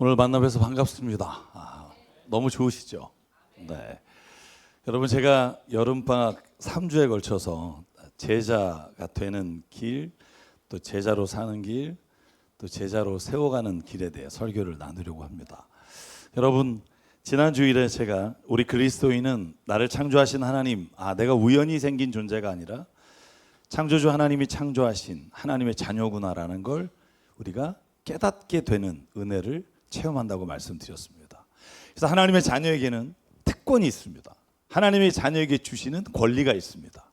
오늘 만나뵈서 반갑습니다. 너무 좋으시죠? 네. 여러분, 제가 여름방학 3주에 걸쳐서 제자가 되는 길, 또 제자로 사는 길, 또 제자로 세워가는 길에 대해 설교를 나누려고 합니다. 여러분, 지난 주일에 제가 우리 그리스도인은 나를 창조하신 하나님, 내가 우연히 생긴 존재가 아니라 창조주 하나님이 창조하신 하나님의 자녀구나라는 걸 우리가 깨닫게 되는 은혜를 체험한다고 말씀드렸습니다. 그래서 하나님의 자녀에게는 특권이 있습니다. 하나님의 자녀에게 주시는 권리가 있습니다.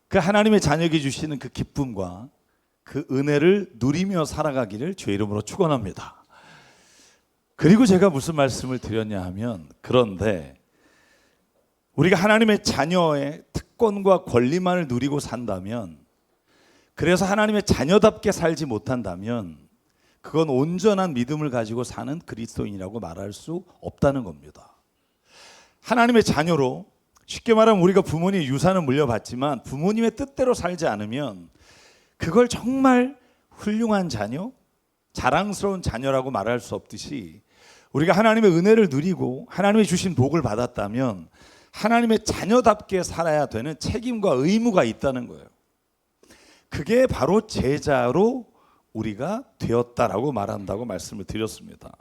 그 하나님의 자녀에게 주시는 그 기쁨과 그 은혜를 누리며 살아가기를 주의 이름으로 축원합니다. 그리고 제가 무슨 말씀을 드렸냐 하면, 그런데 우리가 하나님의 자녀의 특권과 권리만을 누리고 산다면, 그래서 하나님의 자녀답게 살지 못한다면 그건 온전한 믿음을 가지고 사는 그리스도인이라고 말할 수 없다는 겁니다. 하나님의 자녀로, 쉽게 말하면 우리가 부모님의 유산을 물려받지만 부모님의 뜻대로 살지 않으면 그걸 정말 훌륭한 자녀, 자랑스러운 자녀라고 말할 수 없듯이, 우리가 하나님의 은혜를 누리고 하나님이 주신 복을 받았다면 하나님의 자녀답게 살아야 되는 책임과 의무가 있다는 거예요. 그게 바로 제자로 우리가 되었다라고 말한다고 말씀을 드렸습니다.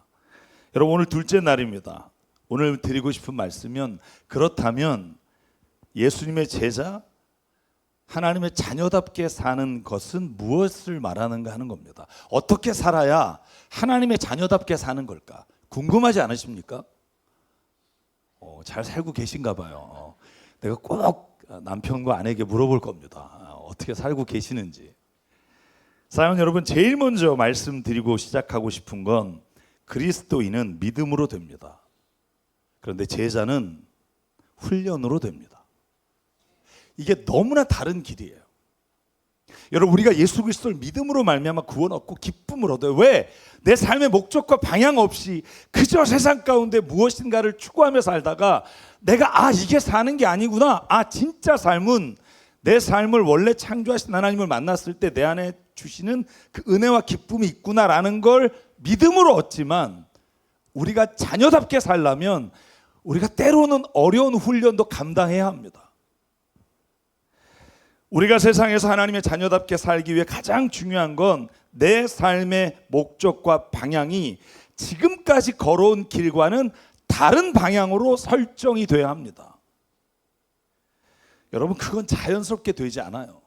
여러분, 오늘 둘째 날입니다. 오늘 드리고 싶은 말씀은, 그렇다면 예수님의 제자, 하나님의 자녀답게 사는 것은 무엇을 말하는가 하는 겁니다. 어떻게 살아야 하나님의 자녀답게 사는 걸까? 궁금하지 않으십니까? 잘 살고 계신가 봐요. 내가 꼭 남편과 아내에게 물어볼 겁니다. 어떻게 살고 계시는지. 사랑하는 여러분, 제일 먼저 말씀드리고 시작하고 싶은 건, 그리스도인은 믿음으로 됩니다. 그런데 제자는 훈련으로 됩니다. 이게 너무나 다른 길이에요. 여러분, 우리가 예수 그리스도를 믿음으로 말미암아 구원 얻고 기쁨을 얻어요. 왜? 내 삶의 목적과 방향 없이 그저 세상 가운데 무엇인가를 추구하며 살다가 내가 이게 사는 게 아니구나. 진짜 삶은 내 삶을 원래 창조하신 하나님을 만났을 때 내 안에 주시는 그 은혜와 기쁨이 있구나라는 걸 믿음으로 얻지만, 우리가 자녀답게 살려면 우리가 때로는 어려운 훈련도 감당해야 합니다. 우리가 세상에서 하나님의 자녀답게 살기 위해 가장 중요한 건 내 삶의 목적과 방향이 지금까지 걸어온 길과는 다른 방향으로 설정이 돼야 합니다. 여러분, 그건 자연스럽게 되지 않아요.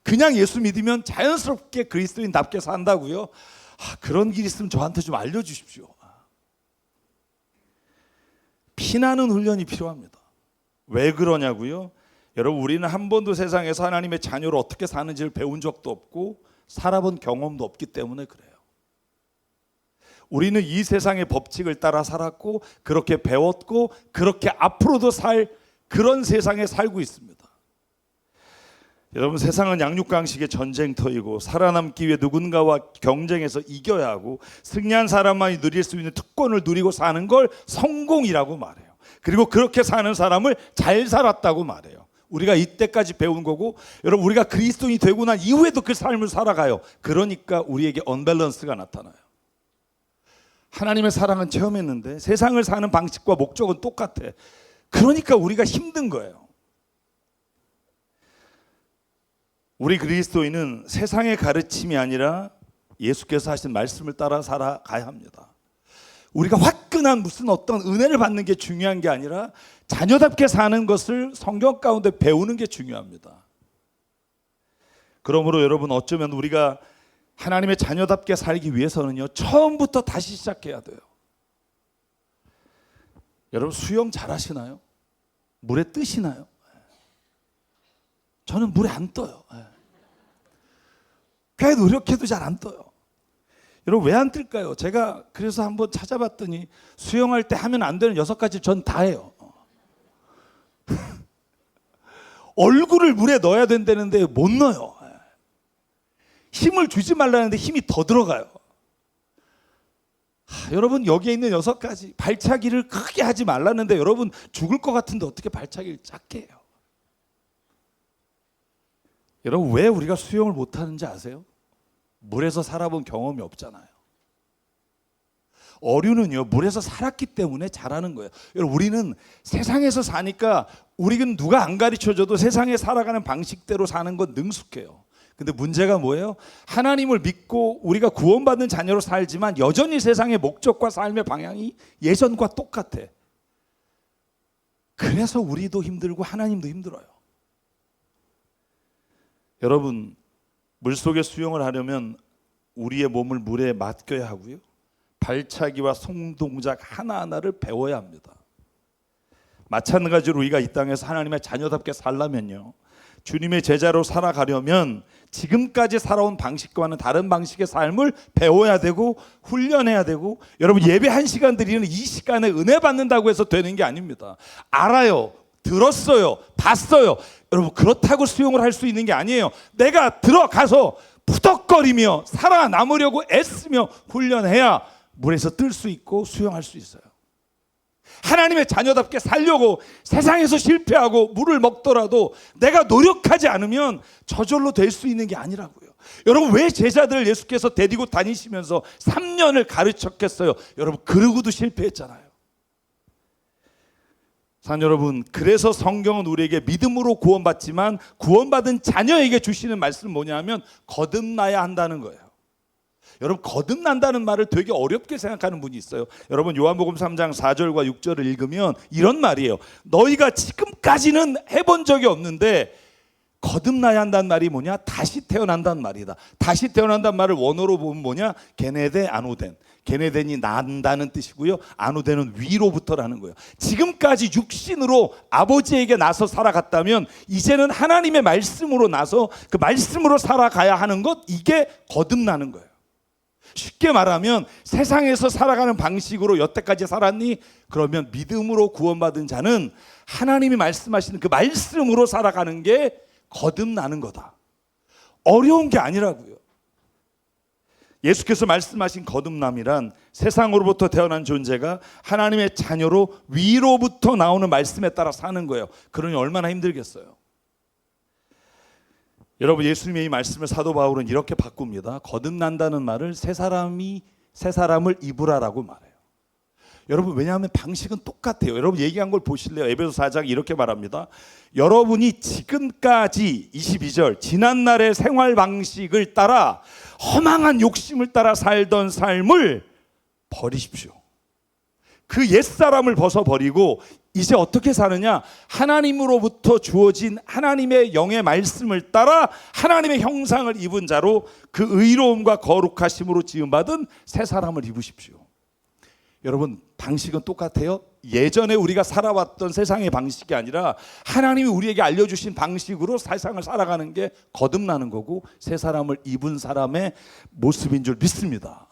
그냥 예수 믿으면 자연스럽게 그리스도인답게 산다고요? 그런 길 있으면 저한테 좀 알려주십시오. 피나는 훈련이 필요합니다. 왜 그러냐고요? 여러분, 우리는 한 번도 세상에서 하나님의 자녀로 어떻게 사는지를 배운 적도 없고 살아본 경험도 없기 때문에 그래요. 우리는 이 세상의 법칙을 따라 살았고 그렇게 배웠고 그렇게 앞으로도 살 그런 세상에 살고 있습니다. 여러분, 세상은 양육강식의 전쟁터이고 살아남기 위해 누군가와 경쟁해서 이겨야 하고 승리한 사람만이 누릴 수 있는 특권을 누리고 사는 걸 성공이라고 말해요. 그리고 그렇게 사는 사람을 잘 살았다고 말해요. 우리가 이때까지 배운 거고, 여러분, 우리가 그리스도인이 되고 난 이후에도 그 삶을 살아가요. 그러니까 우리에게 언밸런스가 나타나요. 하나님의 사랑은 체험했는데 세상을 사는 방식과 목적은 똑같아. 그러니까 우리가 힘든 거예요. 우리 그리스도인은 세상의 가르침이 아니라 예수께서 하신 말씀을 따라 살아가야 합니다. 우리가 화끈한 무슨 어떤 은혜를 받는 게 중요한 게 아니라 자녀답게 사는 것을 성경 가운데 배우는 게 중요합니다. 그러므로 여러분, 어쩌면 우리가 하나님의 자녀답게 살기 위해서는요, 처음부터 다시 시작해야 돼요. 여러분, 수영 잘하시나요? 물에 뜨시나요? 저는 물에 안 떠요. 꽤 노력해도 잘 안 떠요. 여러분, 왜 안 뜰까요? 제가 그래서 한번 찾아봤더니 수영할 때 하면 안 되는 6가지 전 다 해요. 얼굴을 물에 넣어야 된다는데 못 넣어요. 힘을 주지 말라는데 힘이 더 들어가요. 여러분, 여기에 있는 6가지, 발차기를 크게 하지 말라는데 여러분 죽을 것 같은데 어떻게 발차기를 작게 해요? 여러분, 왜 우리가 수영을 못하는지 아세요? 물에서 살아본 경험이 없잖아요. 어류는요 물에서 살았기 때문에 자라는 거예요. 여러분 우리는 세상에서 사니까 우리는 누가 안 가르쳐줘도 세상에 살아가는 방식대로 사는 건 능숙해요. 근데 문제가 뭐예요? 하나님을 믿고 우리가 구원받은 자녀로 살지만 여전히 세상의 목적과 삶의 방향이 예전과 똑같아. 그래서 우리도 힘들고 하나님도 힘들어요. 여러분 물속에 수영을 하려면 우리의 몸을 물에 맡겨야 하고요. 발차기와 손동작 하나하나를 배워야 합니다. 마찬가지로 우리가 이 땅에서 하나님의 자녀답게 살려면요, 주님의 제자로 살아가려면 지금까지 살아온 방식과는 다른 방식의 삶을 배워야 되고 훈련해야 되고, 여러분 예배 1시간 드리는 이 시간에 은혜 받는다고 해서 되는 게 아닙니다. 알아요, 들었어요, 봤어요. 여러분 그렇다고 수용을 할 수 있는 게 아니에요. 내가 들어가서 푸덕거리며 살아남으려고 애쓰며 훈련해야 물에서 뜰 수 있고 수영할 수 있어요. 하나님의 자녀답게 살려고 세상에서 실패하고 물을 먹더라도 내가 노력하지 않으면 저절로 될 수 있는 게 아니라고요. 여러분 왜 제자들을 예수께서 데리고 다니시면서 3년을 가르쳤겠어요? 여러분 그러고도 실패했잖아요. 사랑 여러분, 그래서 성경은 우리에게 믿음으로 구원받지만 구원받은 자녀에게 주시는 말씀은 뭐냐면 거듭나야 한다는 거예요. 여러분 거듭난다는 말을 되게 어렵게 생각하는 분이 있어요. 여러분 요한복음 3장 4절과 6절을 읽으면 이런 말이에요. 너희가 지금까지는 해본 적이 없는데 거듭나야 한다는 말이 뭐냐? 다시 태어난다는 말이다. 다시 태어난다는 말을 원어로 보면 뭐냐? 게네데 아노덴. 게네덴이 난다는 뜻이고요, 아노덴은 위로부터라는 거예요. 지금까지 육신으로 아버지에게 나서 살아갔다면 이제는 하나님의 말씀으로 나서 그 말씀으로 살아가야 하는 것, 이게 거듭나는 거예요. 쉽게 말하면 세상에서 살아가는 방식으로 여태까지 살았니? 그러면 믿음으로 구원받은 자는 하나님이 말씀하시는 그 말씀으로 살아가는 게 거듭나는 거다. 어려운 게 아니라고요. 예수께서 말씀하신 거듭남이란 세상으로부터 태어난 존재가 하나님의 자녀로 위로부터 나오는 말씀에 따라 사는 거예요. 그러니 얼마나 힘들겠어요. 여러분 예수님의 이 말씀을 사도 바울은 이렇게 바꿉니다. 거듭난다는 말을 새 사람을 입으라라고 말해요. 여러분 왜냐하면 방식은 똑같아요. 여러분 얘기한 걸 보실래요? 에베소 4장 이렇게 말합니다. 여러분이 지금까지 22절 지난날의 생활 방식을 따라 허망한 욕심을 따라 살던 삶을 버리십시오. 그 옛사람을 벗어버리고 이제 어떻게 사느냐? 하나님으로부터 주어진 하나님의 영의 말씀을 따라 하나님의 형상을 입은 자로 그 의로움과 거룩하심으로 지음받은 새 사람을 입으십시오. 여러분 방식은 똑같아요. 예전에 우리가 살아왔던 세상의 방식이 아니라 하나님이 우리에게 알려주신 방식으로 세상을 살아가는 게 거듭나는 거고 새 사람을 입은 사람의 모습인 줄 믿습니다.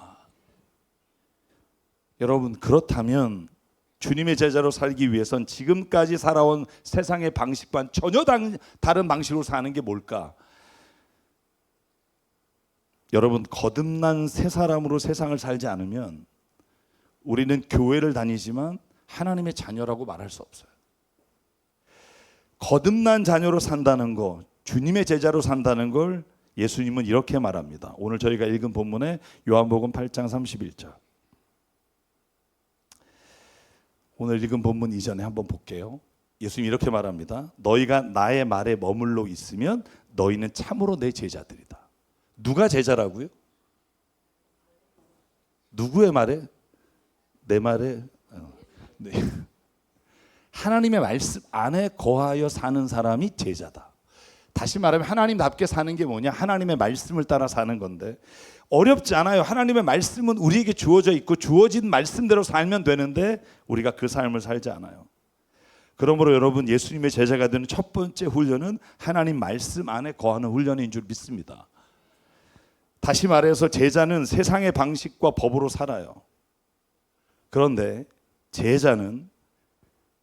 여러분 그렇다면 주님의 제자로 살기 위해선 지금까지 살아온 세상의 방식과는 전혀 다른 방식으로 사는 게 뭘까? 여러분 거듭난 새 사람으로 세상을 살지 않으면 우리는 교회를 다니지만 하나님의 자녀라고 말할 수 없어요. 거듭난 자녀로 산다는 거, 주님의 제자로 산다는 걸 예수님은 이렇게 말합니다. 오늘 저희가 읽은 본문에 요한복음 8장 31절. 오늘 읽은 본문 이전에 한번 볼게요. 예수님이 이렇게 말합니다. 너희가 나의 말에 머물러 있으면 너희는 참으로 내 제자들이다. 누가 제자라고요? 누구의 말에? 내 말에? 네. 하나님의 말씀 안에 거하여 사는 사람이 제자다. 다시 말하면 하나님답게 사는 게 뭐냐? 하나님의 말씀을 따라 사는 건데 어렵지 않아요. 하나님의 말씀은 우리에게 주어져 있고 주어진 말씀대로 살면 되는데 우리가 그 삶을 살지 않아요. 그러므로 여러분 예수님의 제자가 되는 첫 번째 훈련은 하나님 말씀 안에 거하는 훈련인 줄 믿습니다. 다시 말해서 제자는 세상의 방식과 법으로 살아요. 그런데 제자는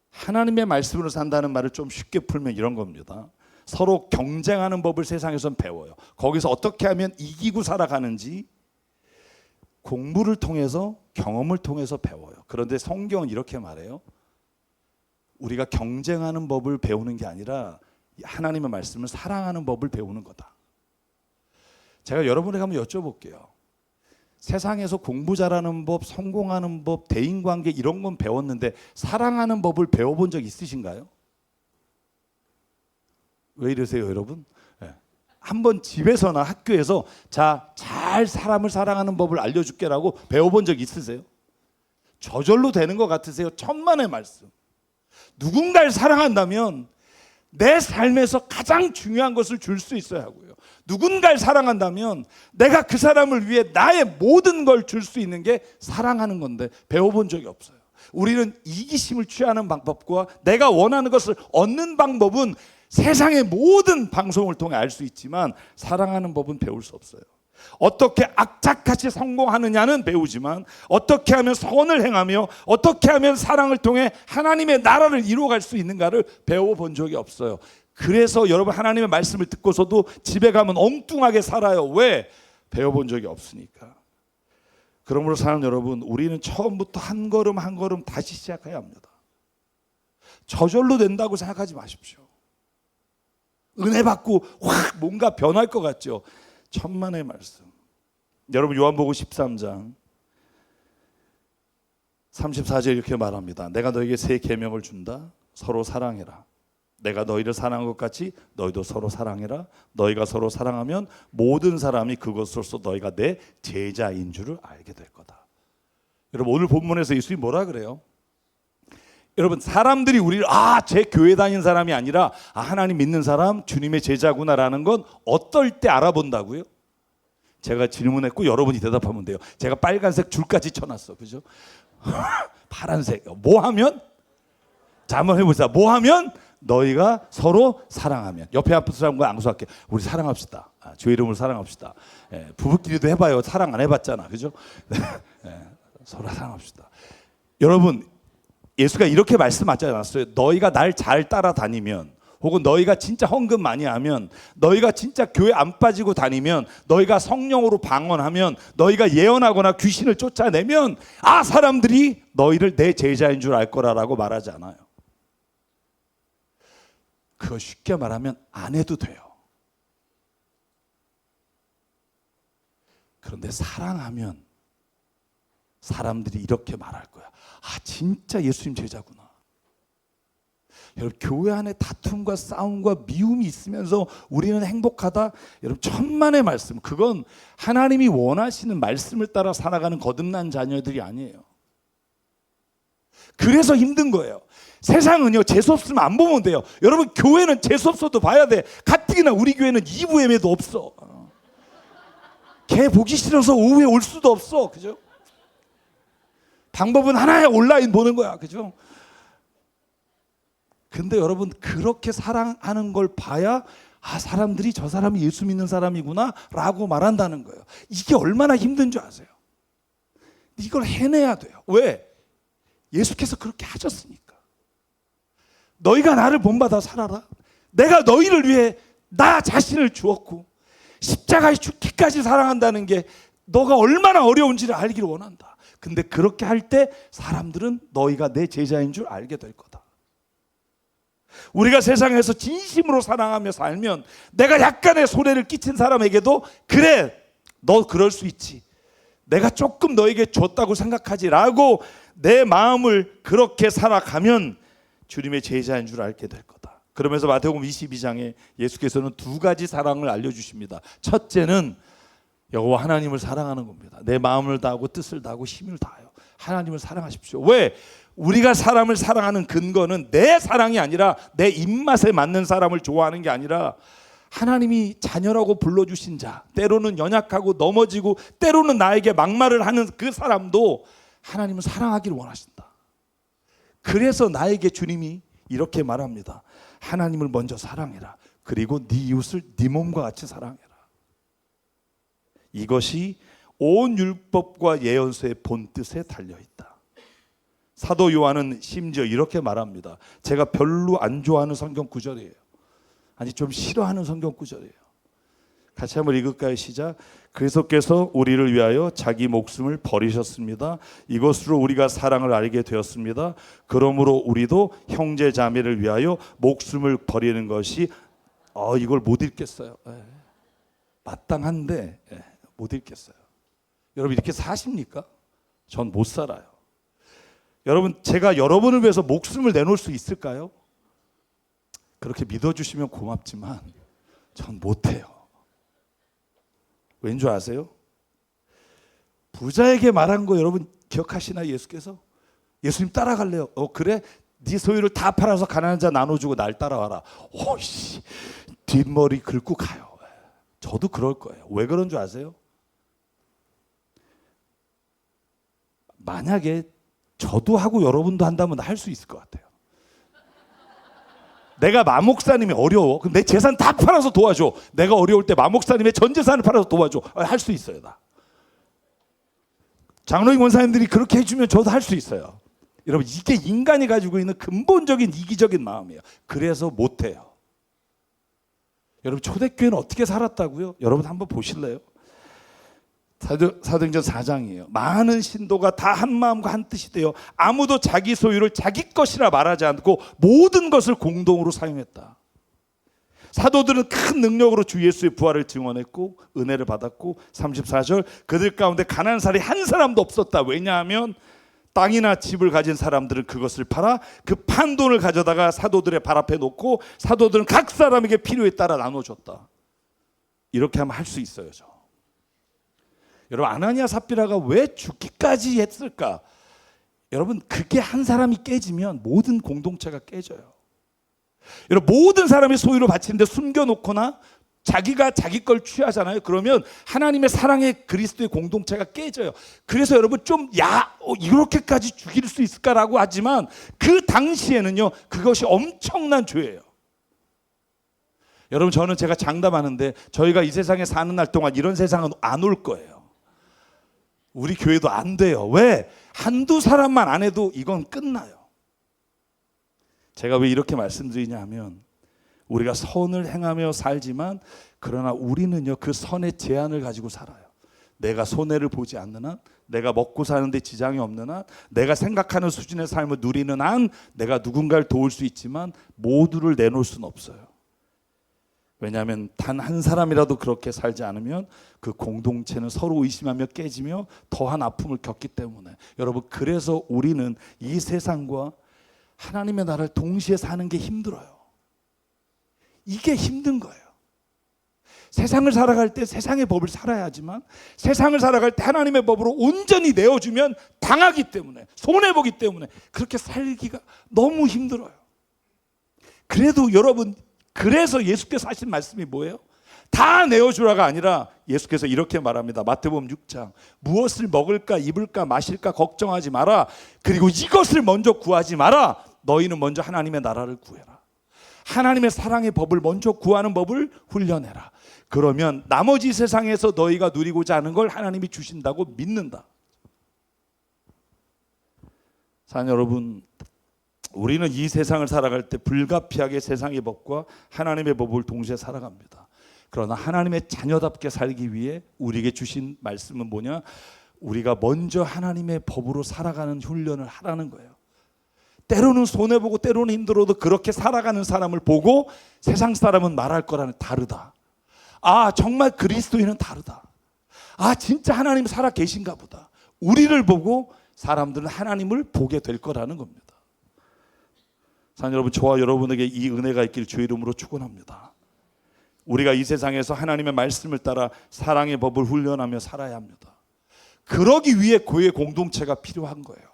하나님의 말씀으로 산다는 말을 좀 쉽게 풀면 이런 겁니다. 서로 경쟁하는 법을 세상에선 배워요. 거기서 어떻게 하면 이기고 살아가는지 공부를 통해서 경험을 통해서 배워요. 그런데 성경은 이렇게 말해요. 우리가 경쟁하는 법을 배우는 게 아니라 하나님의 말씀을 사랑하는 법을 배우는 거다. 제가 여러분에게 한번 여쭤볼게요. 세상에서 공부 잘하는 법, 성공하는 법, 대인관계 이런 건 배웠는데 사랑하는 법을 배워본 적 있으신가요? 왜 이러세요, 여러분? 한번 집에서나 학교에서 잘 사람을 사랑하는 법을 알려줄게라고 배워본 적 있으세요? 저절로 되는 것 같으세요? 천만의 말씀. 누군가를 사랑한다면 내 삶에서 가장 중요한 것을 줄 수 있어야 하고요. 누군가를 사랑한다면 내가 그 사람을 위해 나의 모든 걸 줄 수 있는 게 사랑하는 건데 배워본 적이 없어요. 우리는 이기심을 취하는 방법과 내가 원하는 것을 얻는 방법은 세상의 모든 방송을 통해 알 수 있지만 사랑하는 법은 배울 수 없어요. 어떻게 악착같이 성공하느냐는 배우지만 어떻게 하면 선을 행하며 어떻게 하면 사랑을 통해 하나님의 나라를 이루어갈 수 있는가를 배워본 적이 없어요. 그래서 여러분 하나님의 말씀을 듣고서도 집에 가면 엉뚱하게 살아요. 왜? 배워본 적이 없으니까. 그러므로 사는 여러분, 우리는 처음부터 한 걸음 한 걸음 다시 시작해야 합니다. 저절로 된다고 생각하지 마십시오. 은혜 받고 확 뭔가 변할 것 같죠. 천만의 말씀. 여러분 요한복음 13장 34절 이렇게 말합니다. 내가 너에게 새 계명을 준다. 서로 사랑해라. 내가 너희를 사랑한 것 같이 너희도 서로 사랑해라. 너희가 서로 사랑하면 모든 사람이 그것으로서 너희가 내 제자인 줄을 알게 될 거다. 여러분 오늘 본문에서 예수님이 뭐라 그래요? 여러분 사람들이 우리를 제 교회 다니는 사람이 아니라 하나님 믿는 사람 주님의 제자구나라는 건 어떨 때 알아본다고요? 제가 질문했고 여러분이 대답하면 돼요. 제가 빨간색 줄까지 쳐놨어. 그죠? 파란색 뭐 하면? 자 한번 해보자. 뭐 하면? 너희가 서로 사랑하면. 옆에 앞에 사람과 앙수할게. 우리 사랑합시다. 주 이름으로 사랑합시다. 부부끼리도 해봐요. 사랑 안 해봤잖아. 그죠? 서로 사랑합시다. 여러분 예수가 이렇게 말씀하지 않았어요? 너희가 날 잘 따라다니면 혹은 너희가 진짜 헌금 많이 하면 너희가 진짜 교회 안 빠지고 다니면 너희가 성령으로 방언하면 너희가 예언하거나 귀신을 쫓아내면 사람들이 너희를 내 제자인 줄 알 거라라고 말하지 않아요. 그거 쉽게 말하면 안 해도 돼요. 그런데 사랑하면 사람들이 이렇게 말할 거야. 진짜 예수님 제자구나. 여러분 교회 안에 다툼과 싸움과 미움이 있으면서 우리는 행복하다. 여러분 천만의 말씀. 그건 하나님이 원하시는 말씀을 따라 살아가는 거듭난 자녀들이 아니에요. 그래서 힘든 거예요. 세상은요 재수 없으면 안 보면 돼요. 여러분 교회는 재수 없어도 봐야 돼. 가뜩이나 우리 교회는 2부 예배도 없어. 걔 보기 싫어서 오후에 올 수도 없어. 그죠? 방법은 하나야. 온라인 보는 거야. 그죠? 근데 여러분 그렇게 사랑하는 걸 봐야 사람들이 저 사람이 예수 믿는 사람이구나 라고 말한다는 거예요. 이게 얼마나 힘든 줄 아세요? 이걸 해내야 돼요. 왜? 예수께서 그렇게 하셨으니까. 너희가 나를 본받아 살아라. 내가 너희를 위해 나 자신을 주었고 십자가에 죽기까지 사랑한다는 게 너가 얼마나 어려운지를 알기를 원한다. 근데 그렇게 할 때 사람들은 너희가 내 제자인 줄 알게 될 거다. 우리가 세상에서 진심으로 사랑하며 살면 내가 약간의 손해를 끼친 사람에게도 그래 너 그럴 수 있지. 내가 조금 너에게 줬다고 생각하지 라고 내 마음을 그렇게 살아가면 주님의 제자인 줄 알게 될 거다. 그러면서 마태복음 22장에 예수께서는 두 가지 사랑을 알려주십니다. 첫째는 여호와 하나님을 사랑하는 겁니다. 내 마음을 다하고 뜻을 다하고 힘을 다하여 하나님을 사랑하십시오. 왜? 우리가 사람을 사랑하는 근거는 내 사랑이 아니라 내 입맛에 맞는 사람을 좋아하는 게 아니라 하나님이 자녀라고 불러주신 자, 때로는 연약하고 넘어지고 때로는 나에게 막말을 하는 그 사람도 하나님은 사랑하기를 원하신다. 그래서 나에게 주님이 이렇게 말합니다. 하나님을 먼저 사랑해라. 그리고 네 이웃을 네 몸과 같이 사랑해라. 이것이 온 율법과 예언서의 본뜻에 달려있다. 사도 요한은 심지어 이렇게 말합니다. 제가 별로 안 좋아하는 성경 구절이에요. 아니 좀 싫어하는 성경 구절이에요. 같이 한번 읽을까요? 시작. 그리스도께서 우리를 위하여 자기 목숨을 버리셨습니다. 이것으로 우리가 사랑을 알게 되었습니다. 그러므로 우리도 형제 자매를 위하여 목숨을 버리는 것이 이걸 못 읽겠어요. 마땅한데 못 읽겠어요. 여러분 이렇게 사십니까? 전 못 살아요. 여러분 제가 여러분을 위해서 목숨을 내놓을 수 있을까요? 그렇게 믿어주시면 고맙지만 전 못해요. 왠 줄 아세요? 부자에게 말한 거 여러분 기억하시나요? 예수께서? 예수님 따라갈래요? 그래? 네 소유를 다 팔아서 가난한 자 나눠주고 날 따라와라. 오씨, 뒷머리 긁고 가요. 저도 그럴 거예요. 왜 그런 줄 아세요? 만약에 저도 하고 여러분도 한다면 할 수 있을 것 같아요. 내가 마목사님이 어려워. 그럼 내 재산 다 팔아서 도와줘. 내가 어려울 때 마목사님의 전 재산을 팔아서 도와줘. 할 수 있어요. 나. 장로님 원사님들이 그렇게 해주면 저도 할 수 있어요. 여러분 이게 인간이 가지고 있는 근본적인 이기적인 마음이에요. 그래서 못해요. 여러분 초대교회는 어떻게 살았다고요? 여러분 한번 보실래요? 사도행전 4장이에요. 많은 신도가 다 한 마음과 한 뜻이 되어 아무도 자기 소유를 자기 것이라 말하지 않고 모든 것을 공동으로 사용했다. 사도들은 큰 능력으로 주 예수의 부활을 증언했고 은혜를 받았고 34절 그들 가운데 가난한 사람이 한 사람도 없었다. 왜냐하면 땅이나 집을 가진 사람들은 그것을 팔아 그 판 돈을 가져다가 사도들의 발 앞에 놓고 사도들은 각 사람에게 필요에 따라 나눠줬다. 이렇게 하면 할 수 있어요. 저. 여러분 아나니아 삽비라가 왜 죽기까지 했을까? 여러분 그게 한 사람이 깨지면 모든 공동체가 깨져요. 여러분 모든 사람이 소유를 바치는데 숨겨놓거나 자기가 자기 걸 취하잖아요. 그러면 하나님의 사랑의 그리스도의 공동체가 깨져요. 그래서 여러분 좀 이렇게까지 죽일 수 있을까라고 하지만 그 당시에는요 그것이 엄청난 죄예요. 여러분 저는 제가 장담하는데 저희가 이 세상에 사는 날 동안 이런 세상은 안 올 거예요. 우리 교회도 안 돼요. 왜? 한두 사람만 안 해도 이건 끝나요. 제가 왜 이렇게 말씀드리냐 하면 우리가 선을 행하며 살지만 그러나 우리는요 그 선의 제한을 가지고 살아요. 내가 손해를 보지 않는 한, 내가 먹고 사는데 지장이 없는 한, 내가 생각하는 수준의 삶을 누리는 한 내가 누군가를 도울 수 있지만 모두를 내놓을 수는 없어요. 왜냐하면 단 한 사람이라도 그렇게 살지 않으면 그 공동체는 서로 의심하며 깨지며 더한 아픔을 겪기 때문에 여러분 그래서 우리는 이 세상과 하나님의 나라를 동시에 사는 게 힘들어요. 이게 힘든 거예요. 세상을 살아갈 때 세상의 법을 살아야 하지만 세상을 살아갈 때 하나님의 법으로 온전히 내어주면 당하기 때문에 손해보기 때문에 그렇게 살기가 너무 힘들어요. 그래도 여러분 그래서 예수께서 하신 말씀이 뭐예요? 다 내어주라가 아니라 예수께서 이렇게 말합니다. 마태복음 6장 무엇을 먹을까 입을까 마실까 걱정하지 마라. 그리고 이것을 먼저 구하지 마라. 너희는 먼저 하나님의 나라를 구해라. 하나님의 사랑의 법을 먼저 구하는 법을 훈련해라. 그러면 나머지 세상에서 너희가 누리고자 하는 걸 하나님이 주신다고 믿는다. 사랑하는 여러분, 우리는 이 세상을 살아갈 때 불가피하게 세상의 법과 하나님의 법을 동시에 살아갑니다. 그러나 하나님의 자녀답게 살기 위해 우리에게 주신 말씀은 뭐냐? 우리가 먼저 하나님의 법으로 살아가는 훈련을 하라는 거예요. 때로는 손해보고 때로는 힘들어도 그렇게 살아가는 사람을 보고 세상 사람은 말할 거라는 다르다. 아 정말 그리스도인은 다르다. 아 진짜 하나님 살아 계신가 보다. 우리를 보고 사람들은 하나님을 보게 될 거라는 겁니다. 사랑하는 여러분, 저와 여러분에게 이 은혜가 있길 주의 이름으로 축원합니다. 우리가 이 세상에서 하나님의 말씀을 따라 사랑의 법을 훈련하며 살아야 합니다. 그러기 위해 교회 공동체가 필요한 거예요.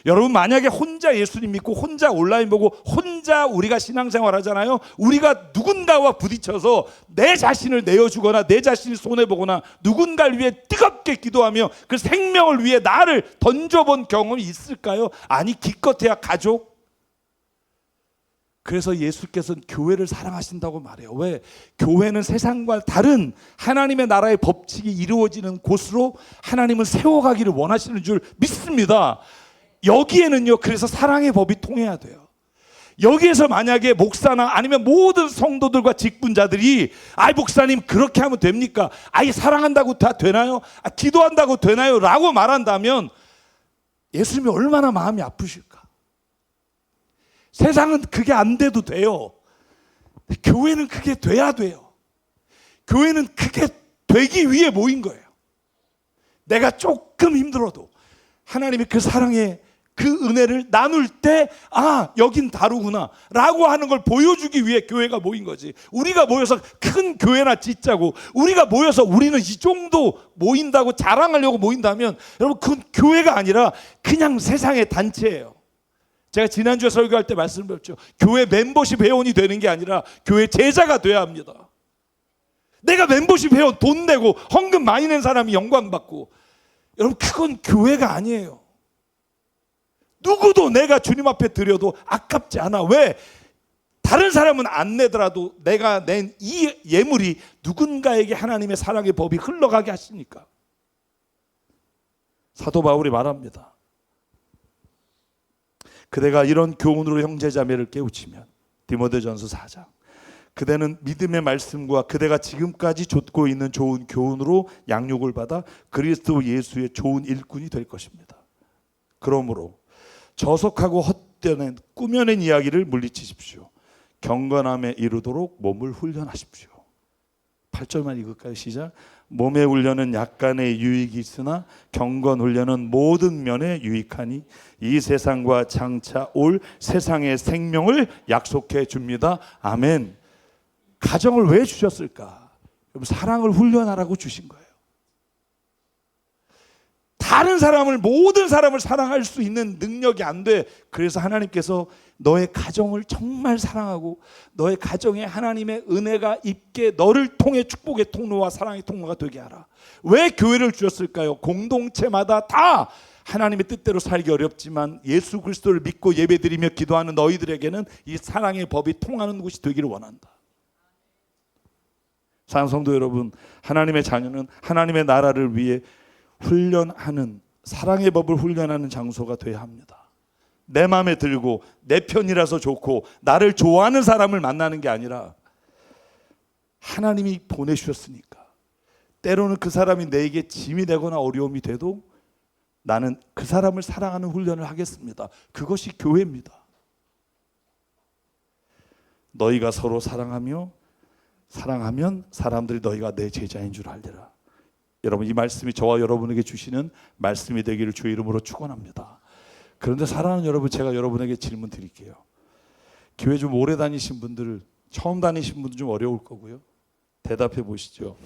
여러분 만약에 혼자 예수님 믿고 혼자 온라인 보고 혼자 우리가 신앙생활 하잖아요. 우리가 누군가와 부딪혀서 내 자신을 내어주거나 내 자신이 손해보거나 누군가를 위해 뜨겁게 기도하며 그 생명을 위해 나를 던져본 경험이 있을까요? 아니 기껏해야 가족. 그래서 예수께서는 교회를 사랑하신다고 말해요. 왜? 교회는 세상과 다른 하나님의 나라의 법칙이 이루어지는 곳으로 하나님은 세워가기를 원하시는 줄 믿습니다. 여기에는요 그래서 사랑의 법이 통해야 돼요. 여기에서 만약에 목사나 아니면 모든 성도들과 직분자들이 아이 목사님 그렇게 하면 됩니까? 아이 사랑한다고 다 되나요? 기도한다고 되나요? 라고 말한다면 예수님이 얼마나 마음이 아프실까? 세상은 그게 안 돼도 돼요. 교회는 그게 돼야 돼요. 교회는 그게 되기 위해 모인 거예요. 내가 조금 힘들어도 하나님의 그 사랑의 그 은혜를 나눌 때 여긴 다르구나 라고 하는 걸 보여주기 위해 교회가 모인 거지. 우리가 모여서 큰 교회나 짓자고, 우리가 모여서 우리는 이 정도 모인다고 자랑하려고 모인다면 여러분, 그건 교회가 아니라 그냥 세상의 단체예요. 제가 지난주에 설교할 때 말씀드렸죠. 교회 멤버십 회원이 되는 게 아니라 교회 제자가 돼야 합니다. 내가 멤버십 회원 돈 내고 헌금 많이 낸 사람이 영광 받고, 여러분, 그건 교회가 아니에요. 누구도 내가 주님 앞에 드려도 아깝지 않아. 왜? 다른 사람은 안 내더라도 내가 낸 이 예물이 누군가에게 하나님의 사랑의 법이 흘러가게 하시니까. 사도 바울이 말합니다. 그대가 이런 교훈으로 형제자매를 깨우치면, 디모데전서 4장, 그대는 믿음의 말씀과 그대가 지금까지 좇고 있는 좋은 교훈으로 양육을 받아 그리스도 예수의 좋은 일꾼이 될 것입니다. 그러므로 저속하고 헛되는 꾸며낸 이야기를 물리치십시오. 경건함에 이르도록 몸을 훈련하십시오. 8절만 읽을까요? 시작. 몸의 훈련은 약간의 유익이 있으나 경건 훈련은 모든 면에 유익하니 이 세상과 장차 올 세상의 생명을 약속해 줍니다. 아멘. 가정을 왜 주셨을까? 사랑을 훈련하라고 주신 거예요. 다른 사람을, 모든 사람을 사랑할 수 있는 능력이 안 돼. 그래서 하나님께서 너의 가정을 정말 사랑하고 너의 가정에 하나님의 은혜가 있게 너를 통해 축복의 통로와 사랑의 통로가 되게 하라. 왜 교회를 주셨을까요? 공동체마다 다 하나님의 뜻대로 살기 어렵지만 예수 그리스도를 믿고 예배드리며 기도하는 너희들에게는 이 사랑의 법이 통하는 곳이 되기를 원한다. 사랑하는 성도 여러분, 하나님의 자녀는 하나님의 나라를 위해 훈련하는, 사랑의 법을 훈련하는 장소가 되어야 합니다. 내 마음에 들고 내 편이라서 좋고 나를 좋아하는 사람을 만나는 게 아니라 하나님이 보내주셨으니까, 때로는 그 사람이 내게 짐이 되거나 어려움이 돼도 나는 그 사람을 사랑하는 훈련을 하겠습니다. 그것이 교회입니다. 너희가 서로 사랑하면 사람들이 너희가 내 제자인 줄 알리라. 여러분, 이 말씀이 저와 여러분에게 주시는 말씀이 되기를 주의 이름으로 축원합니다. 그런데 사랑하는 여러분, 제가 여러분에게 질문 드릴게요. 교회 좀 오래 다니신 분들, 처음 다니신 분들 좀 어려울 거고요. 대답해 보시죠.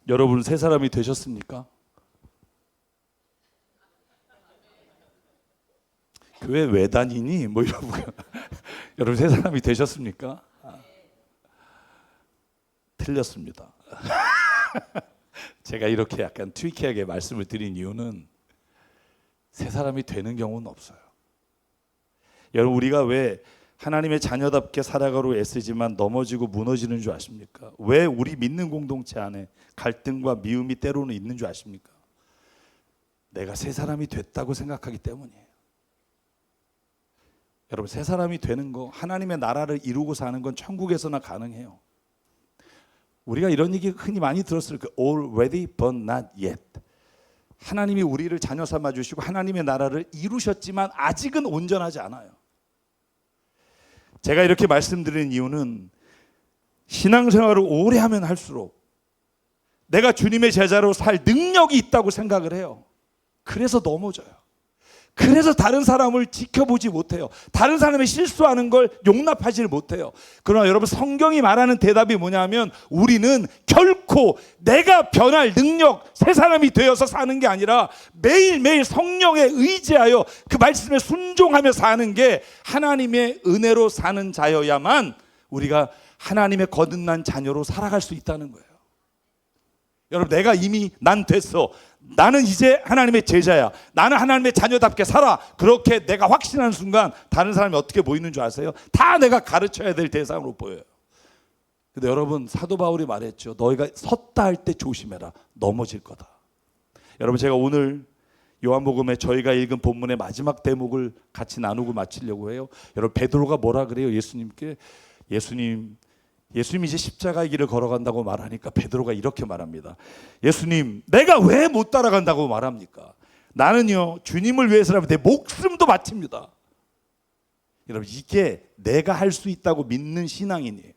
여러분 새 사람이 되셨습니까? 교회 왜 다니니? 뭐 이러고 여러분 새 사람이 되셨습니까? 틀렸습니다. 제가 이렇게 약간 트위키하게 말씀을 드린 이유는 새 사람이 되는 경우는 없어요. 여러분, 우리가 왜 하나님의 자녀답게 살아가려 애쓰지만 넘어지고 무너지는 줄 아십니까? 왜 우리 믿는 공동체 안에 갈등과 미움이 때로는 있는 줄 아십니까? 내가 새 사람이 됐다고 생각하기 때문이에요. 여러분, 새 사람이 되는 거, 하나님의 나라를 이루고 사는 건 천국에서나 가능해요. 우리가 이런 얘기 흔히 많이 들었을 거예요. Already but not yet. 하나님이 우리를 자녀 삼아 주시고 하나님의 나라를 이루셨지만 아직은 온전하지 않아요. 제가 이렇게 말씀드리는 이유는 신앙생활을 오래 하면 할수록 내가 주님의 제자로 살 능력이 있다고 생각을 해요. 그래서 넘어져요. 그래서 다른 사람을 지켜보지 못해요. 다른 사람이 실수하는 걸 용납하지 못해요. 그러나 여러분, 성경이 말하는 대답이 뭐냐면 우리는 결코 내가 변할 능력, 새 사람이 되어서 사는 게 아니라 매일매일 성령에 의지하여 그 말씀에 순종하며 사는 게 하나님의 은혜로 사는 자여야만 우리가 하나님의 거듭난 자녀로 살아갈 수 있다는 거예요. 여러분, 내가 이미 난 됐어. 나는 이제 하나님의 제자야. 나는 하나님의 자녀답게 살아. 그렇게 내가 확신하는 순간 다른 사람이 어떻게 보이는 줄 아세요? 다 내가 가르쳐야 될 대상으로 보여요. 근데 여러분, 사도 바울이 말했죠. 너희가 섰다 할 때 조심해라. 넘어질 거다. 여러분, 제가 오늘 요한복음에 저희가 읽은 본문의 마지막 대목을 같이 나누고 마치려고 해요. 여러분, 베드로가 뭐라 그래요? 예수님께. 예수님이 이제 십자가의 길을 걸어간다고 말하니까 베드로가 이렇게 말합니다. 예수님, 내가 왜 못 따라간다고 말합니까? 나는요, 주님을 위해서라면 내 목숨도 바칩니다. 여러분, 이게 내가 할 수 있다고 믿는 신앙인이에요.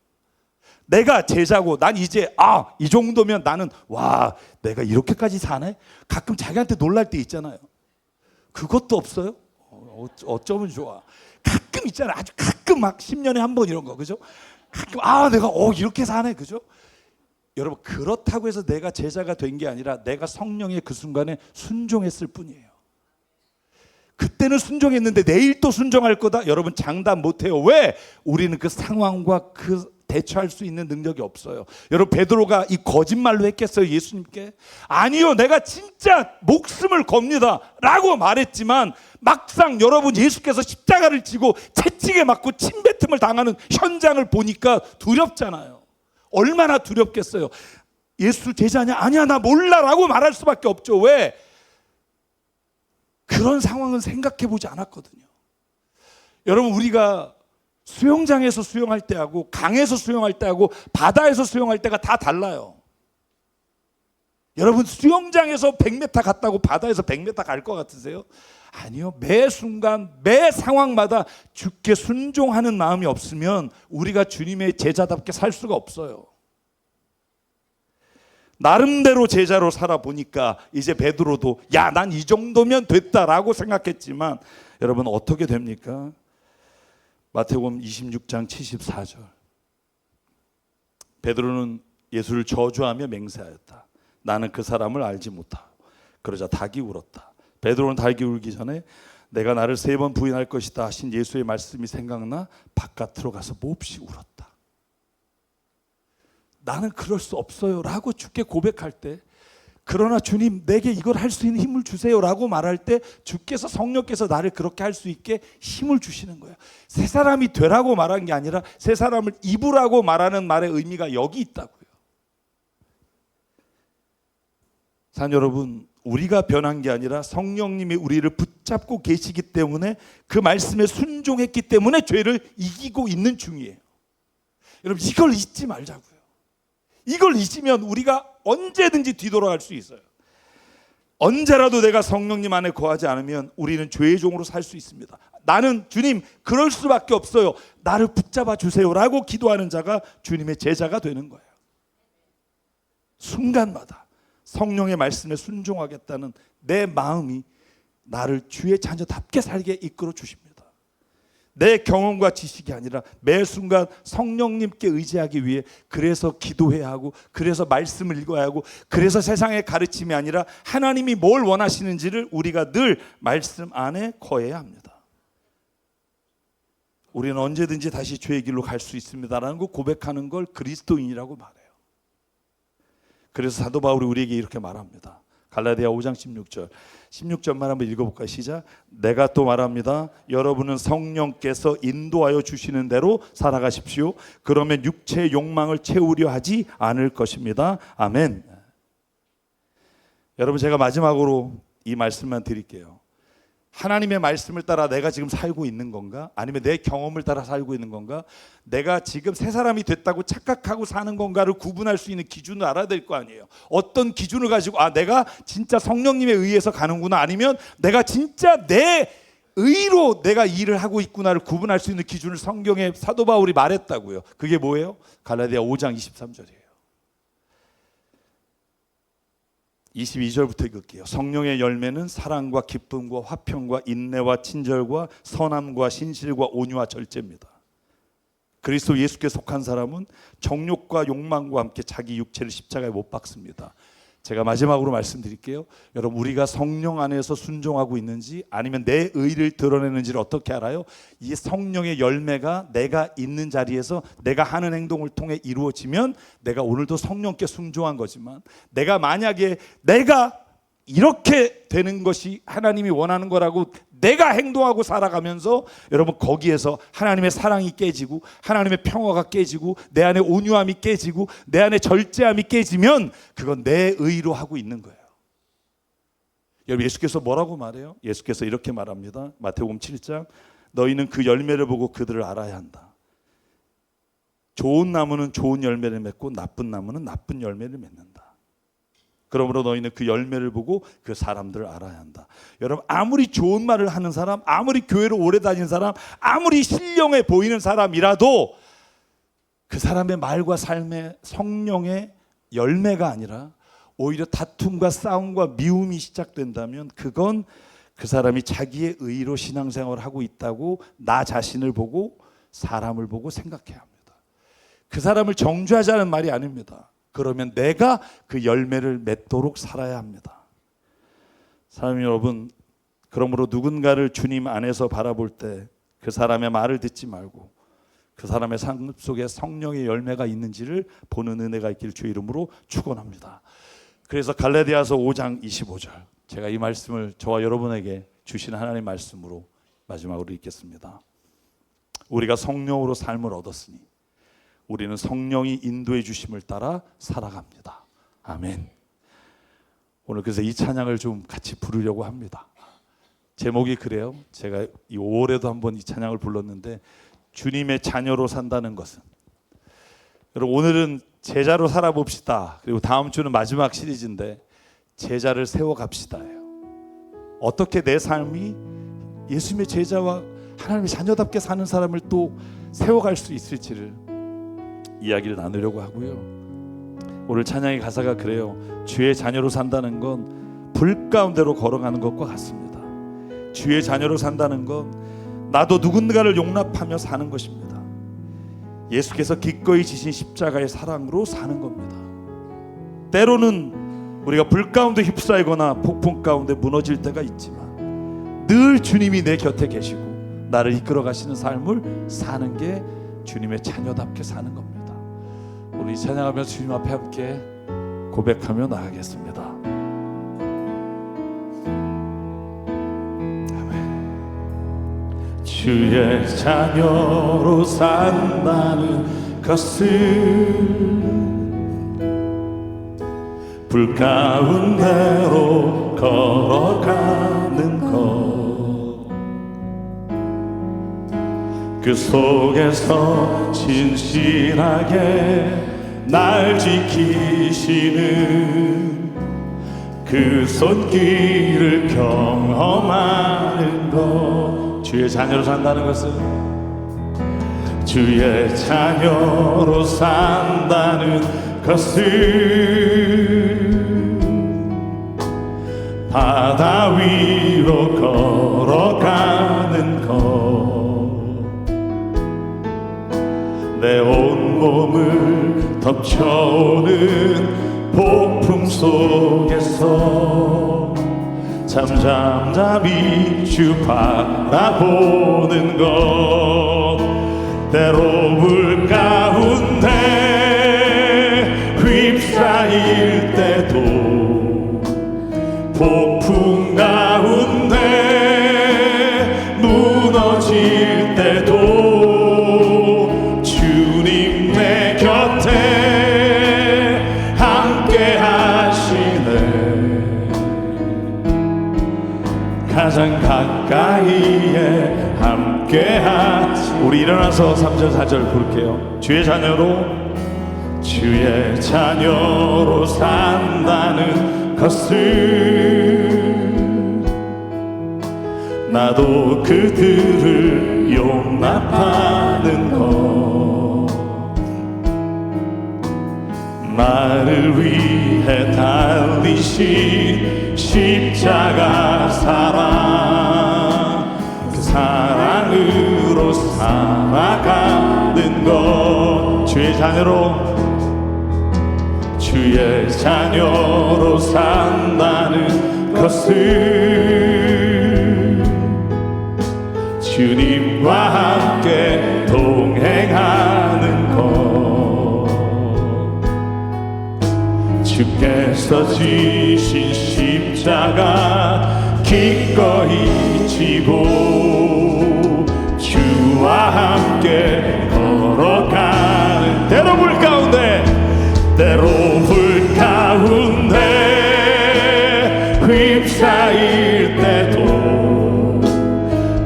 내가 제자고 난 이제 이 정도면 나는 와 내가 이렇게까지 사네? 가끔 자기한테 놀랄 때 있잖아요. 그것도 없어요? 어쩌면 좋아. 가끔 있잖아요. 아주 가끔 막 10년에 한 번 이런 거 그죠? 가끔 내가 이렇게 사네 그죠? 여러분 그렇다고 해서 내가 제자가 된 게 아니라 내가 성령의 그 순간에 순종했을 뿐이에요. 그때는 순종했는데 내일 또 순종할 거다? 여러분 장담 못해요. 왜? 우리는 그 상황과 그 대처할 수 있는 능력이 없어요. 여러분 베드로가 이 거짓말로 했겠어요 예수님께? 아니요, 내가 진짜 목숨을 겁니다 라고 말했지만 막상 여러분 예수께서 십자가를 지고 채찍에 맞고 침뱉음을 당하는 현장을 보니까 두렵잖아요. 얼마나 두렵겠어요. 예수 제자냐? 아니야 나 몰라 라고 말할 수밖에 없죠. 왜? 그런 상황은 생각해 보지 않았거든요. 여러분 우리가 수영장에서 수영할 때하고 강에서 수영할 때하고 바다에서 수영할 때가 다 달라요. 여러분 수영장에서 100m 갔다고 바다에서 100m 갈 것 같으세요? 아니요. 매 순간 매 상황마다 주께 순종하는 마음이 없으면 우리가 주님의 제자답게 살 수가 없어요. 나름대로 제자로 살아보니까 이제 베드로도 야, 난 이 정도면 됐다라고 생각했지만 여러분 어떻게 됩니까? 마태복음 26장 74절. 베드로는 예수를 저주하며 맹세하였다. 나는 그 사람을 알지 못하고. 그러자 닭이 울었다. 베드로는 닭이 울기 전에 내가 나를 3번 부인할 것이다 하신 예수의 말씀이 생각나 바깥으로 가서 몹시 울었다. 나는 그럴 수 없어요 라고 주께 고백할 때, 그러나 주님 내게 이걸 할 수 있는 힘을 주세요 라고 말할 때 주께서 성령께서 나를 그렇게 할 수 있게 힘을 주시는 거예요. 새 사람이 되라고 말한 게 아니라 새 사람을 입으라고 말하는 말의 의미가 여기 있다고요. 산 여러분, 우리가 변한 게 아니라 성령님이 우리를 붙잡고 계시기 때문에 그 말씀에 순종했기 때문에 죄를 이기고 있는 중이에요. 여러분 이걸 잊지 말자고요. 이걸 잊으면 우리가 언제든지 뒤돌아갈 수 있어요. 언제라도 내가 성령님 안에 거하지 않으면 우리는 죄의 종으로 살 수 있습니다. 나는 주님 그럴 수밖에 없어요. 나를 붙잡아 주세요 라고 기도하는 자가 주님의 제자가 되는 거예요. 순간마다 성령의 말씀에 순종하겠다는 내 마음이 나를 주의 자녀답게 살게 이끌어 주십니다. 내 경험과 지식이 아니라 매 순간 성령님께 의지하기 위해 그래서 기도해야 하고, 그래서 말씀을 읽어야 하고, 그래서 세상의 가르침이 아니라 하나님이 뭘 원하시는지를 우리가 늘 말씀 안에 거해야 합니다. 우리는 언제든지 다시 죄의 길로 갈 수 있습니다라는 거 고백하는 걸 그리스도인이라고 말해요. 그래서 사도 바울이 우리에게 이렇게 말합니다. 갈라디아 5장 16절만 한번 읽어볼까요? 시작. 내가 또 말합니다. 여러분은 성령께서 인도하여 주시는 대로 살아가십시오. 그러면 육체의 욕망을 채우려 하지 않을 것입니다. 아멘. 여러분 제가 마지막으로 이 말씀만 드릴게요. 하나님의 말씀을 따라 내가 지금 살고 있는 건가? 아니면 내 경험을 따라 살고 있는 건가? 내가 지금 새 사람이 됐다고 착각하고 사는 건가를 구분할 수 있는 기준을 알아야 될 거 아니에요. 어떤 기준을 가지고 내가 진짜 성령님에 의해서 가는구나, 아니면 내가 진짜 내 의로 내가 일을 하고 있구나를 구분할 수 있는 기준을 성경에 사도 바울이 말했다고요. 그게 뭐예요? 갈라디아 5장 23절이에요. 22절부터 읽을게요. 성령의 열매는 사랑과 기쁨과 화평과 인내와 친절과 선함과 신실과 온유와 절제입니다. 그리스도 예수께 속한 사람은 정욕과 욕망과 함께 자기 육체를 십자가에 못 박습니다. 제가 마지막으로 말씀드릴게요. 여러분 우리가 성령 안에서 순종하고 있는지 아니면 내 의를 드러내는지를 어떻게 알아요? 이 성령의 열매가 내가 있는 자리에서 내가 하는 행동을 통해 이루어지면 내가 오늘도 성령께 순종한 거지만, 내가 만약에 내가 이렇게 되는 것이 하나님이 원하는 거라고 내가 행동하고 살아가면서 여러분 거기에서 하나님의 사랑이 깨지고 하나님의 평화가 깨지고 내 안에 온유함이 깨지고 내 안에 절제함이 깨지면 그건 내 의로 하고 있는 거예요. 여러분 예수께서 뭐라고 말해요? 예수께서 이렇게 말합니다. 마태복음 7장 너희는 그 열매를 보고 그들을 알아야 한다. 좋은 나무는 좋은 열매를 맺고 나쁜 나무는 나쁜 열매를 맺는다. 그러므로 너희는 그 열매를 보고 그 사람들을 알아야 한다. 여러분 아무리 좋은 말을 하는 사람, 아무리 교회를 오래 다닌 사람, 아무리 신령해 보이는 사람이라도 그 사람의 말과 삶에 성령의 열매가 아니라 오히려 다툼과 싸움과 미움이 시작된다면 그건 그 사람이 자기의 의로 신앙생활을 하고 있다고 나 자신을 보고 사람을 보고 생각해야 합니다. 그 사람을 정죄하자는 말이 아닙니다. 그러면 내가 그 열매를 맺도록 살아야 합니다. 사랑하는 여러분, 그러므로 누군가를 주님 안에서 바라볼 때 그 사람의 말을 듣지 말고 그 사람의 삶 속에 성령의 열매가 있는지를 보는 은혜가 있길 주의 이름으로 축원합니다. 그래서 갈라디아서 5장 25절, 제가 이 말씀을 저와 여러분에게 주신 하나님의 말씀으로 마지막으로 읽겠습니다. 우리가 성령으로 삶을 얻었으니 우리는 성령이 인도해 주심을 따라 살아갑니다. 아멘. 오늘 그래서 이 찬양을 좀 같이 부르려고 합니다. 제목이 그래요. 제가 이 5월에도 한번 이 찬양을 불렀는데, 주님의 자녀로 산다는 것은, 여러분 오늘은 제자로 살아봅시다. 그리고 다음 주는 마지막 시리즈인데 제자를 세워갑시다예요. 어떻게 내 삶이 예수님의 제자와 하나님의 자녀답게 사는 사람을 또 세워갈 수 있을지를 이야기를 나누려고 하고요. 오늘 찬양의 가사가 그래요. 주의 자녀로 산다는 건 불 가운데로 걸어가는 것과 같습니다. 주의 자녀로 산다는 건 나도 누군가를 용납하며 사는 것입니다. 예수께서 기꺼이 지신 십자가의 사랑으로 사는 겁니다. 때로는 우리가 불 가운데 휩싸이거나 폭풍 가운데 무너질 때가 있지만 늘 주님이 내 곁에 계시고 나를 이끌어 가시는 삶을 사는 게 주님의 자녀답게 사는 겁니다. 오늘 이 찬양하면서 주님 앞에 함께 고백하며 나가겠습니다. 주의 자녀로 산다는 것은 불 가운데로 걸어가는 것, 그 속에서 진실하게 날 지키시는 그 손길을 경험하는 것. 주의 자녀로 산다는 것은, 주의 자녀로 산다는 것은 바다 위로 걸어가는 것, 내 온몸을 덮쳐오는 폭풍 속에서 잠잠히 주 바라보는 것, 때로 물 가운데 휩싸일 때도 폭풍 가운데 무너질 때도 주님 내 곁에 함께 하시네. 가장 가까이에 함께하시. 우리 일어나서 3절 4절 부를게요. 주의 자녀로 산다는 것은 나도 그들을 용납하는 것, 나를 위해 달리신 십자가 사랑, 그 사랑으로 살아가는 것. 주의 자녀로 산다는 것은 주님과 함께 동행하는 것, 주께서 지신 십자가 기꺼이 지고 주와 함께 걸어가는, 때로 불 가운데 휩싸일 때도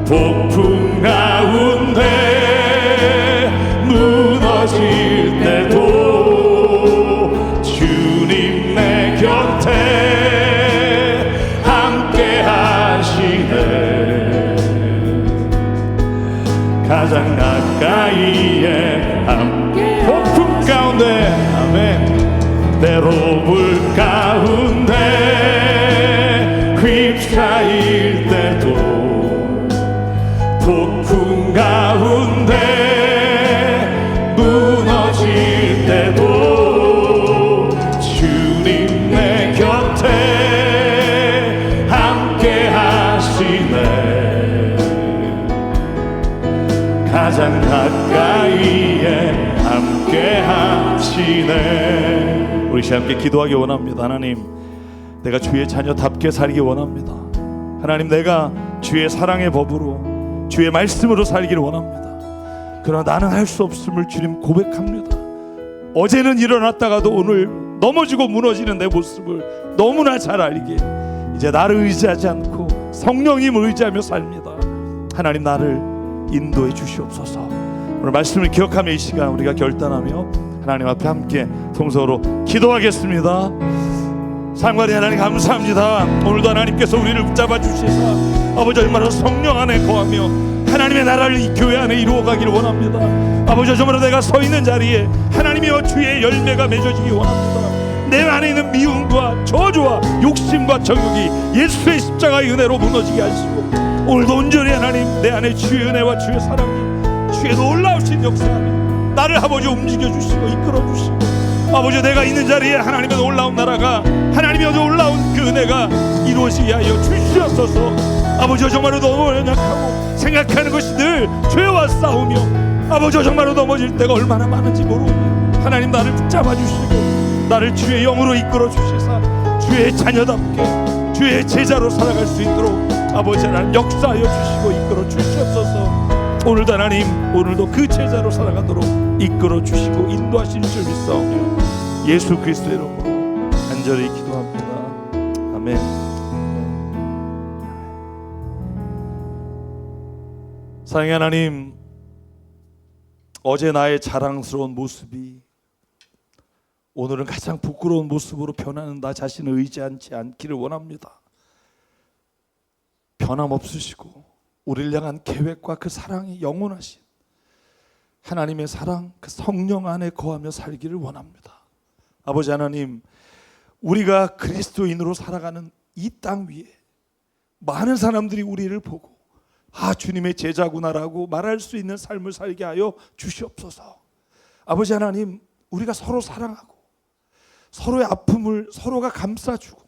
폭풍 가운데 무너질 때도 주님 내 곁에 함께 하시네. 가장 가까이에 함께 괴로울 가운데 휩싸일 때도 폭풍 가운데 무너질 때도 주님 내 곁에 함께 하시네. 가장 가까이에 함께 하시네. 우리 함께 기도하기 원합니다. 하나님, 내가 주의 자녀답게 살기 원합니다. 하나님, 내가 주의 사랑의 법으로 주의 말씀으로 살기를 원합니다. 그러나 나는 할 수 없음을 주님 고백합니다. 어제는 일어났다가도 오늘 넘어지고 무너지는 내 모습을 너무나 잘 알기에 이제 나를 의지하지 않고 성령님을 의지하며 삽니다. 하나님, 나를 인도해 주시옵소서. 오늘 말씀을 기억하며 이 시간 우리가 결단하며 하나님 앞에 함께 통성으로 기도하겠습니다. 상관이 하나님 감사합니다. 오늘도 하나님께서 우리를 붙잡아 주시사 아버지 얼마나 성령 안에 거하며 하나님의 나라를 이 교회 안에 이루어가기를 원합니다. 아버지 정말로 내가 서 있는 자리에 하나님의 주의 열매가 맺어지기 원합니다. 내 안에 있는 미움과 저주와 욕심과 정욕이 예수의 십자가의 은혜로 무너지게 하시고 오늘도 온전히 하나님 내 안에 주의 은혜와 주의 사랑이 주의 놀라우신 역사하며 나를 아버지 움직여 주시고 이끌어 주시고 아버지 내가 있는 자리에 하나님의 놀라운 나라가 하나님의 놀라운 그 은혜가 이루어지게 하여 주시옵소서. 아버지 정말로 너무 연약하고 생각하는 것이 늘 죄와 싸우며 아버지 정말로 넘어질 때가 얼마나 많은지 모르고 하나님 나를 붙잡아 주시고 나를 주의 영으로 이끌어 주시사 주의 자녀답게 주의 제자로 살아갈 수 있도록 아버지 하나님 역사하여 주시고 이끌어 주시옵소서. 오늘도 하나님 오늘도 그 제자로 살아가도록 이끌어 주시고 인도하실 줄 믿사오며 예수 그리스도의 이름으로 간절히 기도합니다. 아멘. 사랑의 하나님, 어제 나의 자랑스러운 모습이 오늘은 가장 부끄러운 모습으로 변하는 나 자신을 의지하지 않기를 원합니다. 변함없으시고 우리를 향한 계획과 그 사랑이 영원하신 하나님의 사랑, 그 성령 안에 거하며 살기를 원합니다. 아버지 하나님, 우리가 그리스도인으로 살아가는 이 땅 위에 많은 사람들이 우리를 보고 아 주님의 제자구나라고 말할 수 있는 삶을 살게 하여 주시옵소서. 아버지 하나님, 우리가 서로 사랑하고 서로의 아픔을 서로가 감싸주고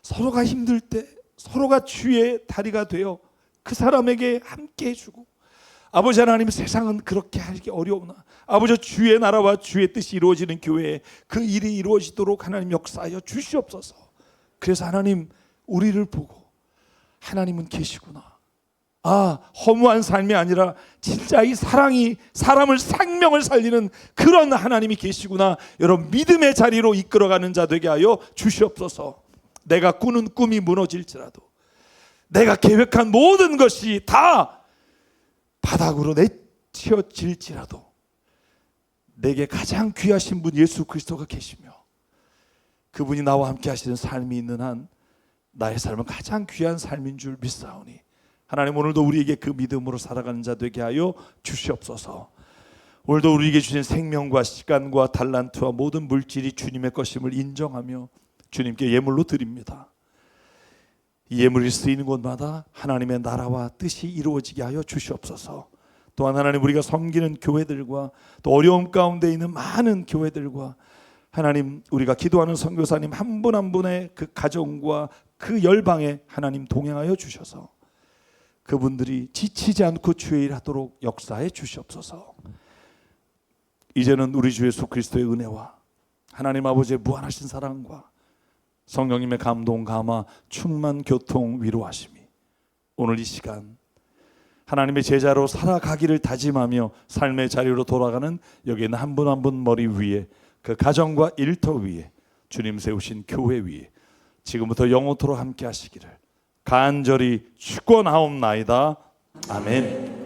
서로가 힘들 때 서로가 주의 다리가 되어 그 사람에게 함께 해주고 아버지 하나님, 세상은 그렇게 하기 어려우나 아버지 주의 나라와 주의 뜻이 이루어지는 교회에 그 일이 이루어지도록 하나님 역사하여 주시옵소서. 그래서 하나님 우리를 보고 하나님은 계시구나, 아 허무한 삶이 아니라 진짜 이 사랑이 사람을 생명을 살리는 그런 하나님이 계시구나, 여러분 믿음의 자리로 이끌어가는 자 되게 하여 주시옵소서. 내가 꾸는 꿈이 무너질지라도 내가 계획한 모든 것이 다 바닥으로 내치어질지라도 내게 가장 귀하신 분 예수 그리스도가 계시며 그분이 나와 함께 하시는 삶이 있는 한 나의 삶은 가장 귀한 삶인 줄 믿사오니 하나님 오늘도 우리에게 그 믿음으로 살아가는 자 되게 하여 주시옵소서. 오늘도 우리에게 주신 생명과 시간과 달란트와 모든 물질이 주님의 것임을 인정하며 주님께 예물로 드립니다. 이 예물이 쓰이는 곳마다 하나님의 나라와 뜻이 이루어지게 하여 주시옵소서. 또한 하나님 우리가 섬기는 교회들과 또 어려움 가운데 있는 많은 교회들과 하나님 우리가 기도하는 선교사님 한 분 한 분의 그 가정과 그 열방에 하나님 동행하여 주셔서 그분들이 지치지 않고 주의 일하도록 역사해 주시옵소서. 이제는 우리 주 예수 그리스도의 은혜와 하나님 아버지의 무한하신 사랑과 성령님의 감동, 감화, 충만, 교통, 위로하심이 오늘 이 시간 하나님의 제자로 살아가기를 다짐하며 삶의 자리로 돌아가는 여기 있는 한 분 한 분 머리 위에 그 가정과 일터 위에 주님 세우신 교회 위에 지금부터 영원토록 함께 하시기를 간절히 축원하옵나이다. 아멘.